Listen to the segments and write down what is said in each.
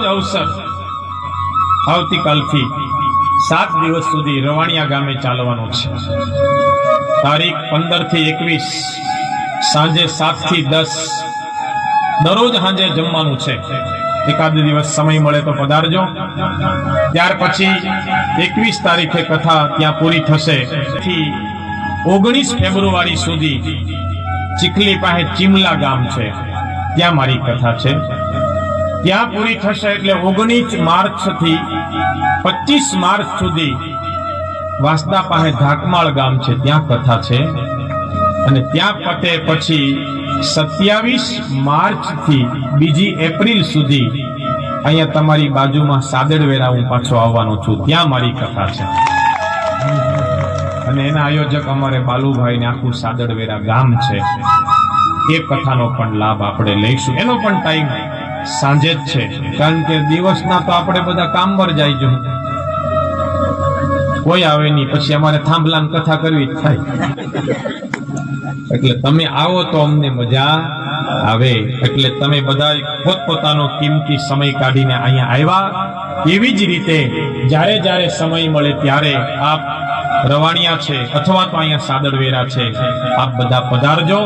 જ અવસર આવતીકાલથી 7 દિવસ સુધી રવાણિયા ગામે ચાલવાનો છે। તારીખ 15 થી 21 સાંજે 7 થી 10 દરરોજ સાંજે જમવાનું છે। એકાદ દિવસ સમય મળે તો પધારજો। ત્યાર પછી 21 તારીખે કથા ત્યાં પૂરી થશે। 19 ફેબ્રુઆરી સુધી ચીખલી પાસે ચીમલા ગામ છે, ત્યાં મારી કથા છે। ત્યાં પૂરી થશે એટલે 19 માર્ચ થી 25 માર્ચ સુધી વાસદા પાસે ધાકમાળ ગામ છે, ત્યાં કથા છે। અને ત્યાં પતે પછી 27 માર્ચ થી 2 એપ્રિલ સુધી અહીંયા તમારી બાજુમાં સાદડવેરા હું પાછો આવવાનો છું, ત્યાં મારી કથા છે। અને એના આયોજક અમારે બાલુભાઈ ને આખું સાદડવેરા ગામ છે। એ કથાનો પણ લાભ આપણે લઈશું। એનો પણ ટાઈમ સાંજે જ છે, કારણ કે દિવસના તો આપણે બધા કામ પર જાય જો કોઈ આવે નહીં, પછી અમારે થાંભલાની કથા કરવી જ થાય। એટલે તમે આવો તો અમને મજા આવે। એટલે તમે બધા પોતપોતાનો કિંમતી સમય કાઢીને અહીંયા આવ્યા। એવી જ રીતે જ્યારે જ્યારે સમય મળે ત્યારે આપ રવાણિયા છે અથવા તો અહીંયા સાદડવેરા છે, આપ બધા પધારજો।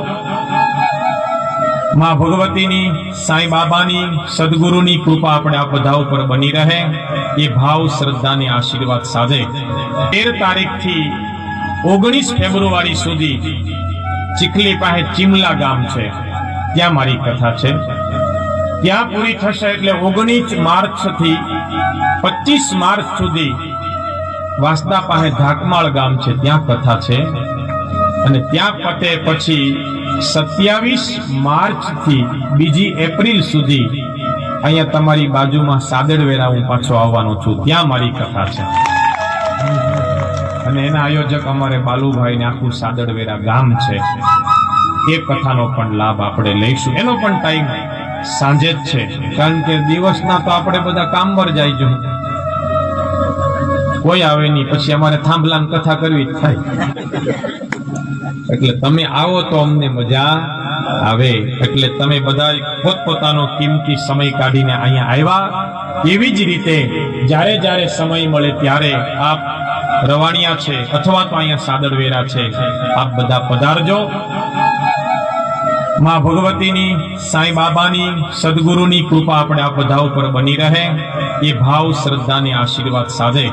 માં ભગવતીની, સાંઈ બાબાની, સદગુરુની કૃપા આપણે આ બધા ઉપર બની રહે એ ભાવ શ્રદ્ધાની આશીર્વાદ સાથે 13 તારીખથી 19 ફેબ્રુઆરી સુધી ચીખલી પાસે ચીમલા ગામ છે, ત્યાં મારી કથા છે। ત્યાં પૂરી થશે એટલે 19 માર્ચ થી 25 માર્ચ સુધી વાસદા પાસે ધાકમાળ ગામ છે, ત્યાં કથા છે। અને ત્યાં પતે પછી 27 માર્ચ થી 2 એપ્રિલ સુધી અહીંયા તમારી બાજુમાં સાદડવેરા હું પાછો આવવાનો છું, ત્યાં મારી કથા છે। અને એના આયોજક અમારે બાલુભાઈ ને આખું સાદડવેરા ગામ છે। એ કથાનો પણ લાભ આપણે લઈશું। એનો પણ ટાઈમ સાંજે જ છે, કારણ કે દિવસના તો આપણે બધા કામ પર જાય જો કોઈ આવે નહીં, પછી અમારે થાંભલાની કથા કરવી જ થાય। એટલે તમે આવો તો અમને મજા આવે। એટલે તમે બધા પોતપોતાનો કિંમતી સમય કાઢીને અહીંયા આવ્યા। એવી જ રીતે જ્યારે જ્યારે સમય મળે ત્યારે આપ રવાણિયા છે અથવા તો અહીંયા સાદડવેરા છે, આપ બધા પધારજો। માં ભગવતીની, સાંઈ બાબાની, સદગુરુની કૃપા આપણે આ બધા ઉપર બની રહે એ ભાવ શ્રદ્ધાની આશીર્વાદ સાથે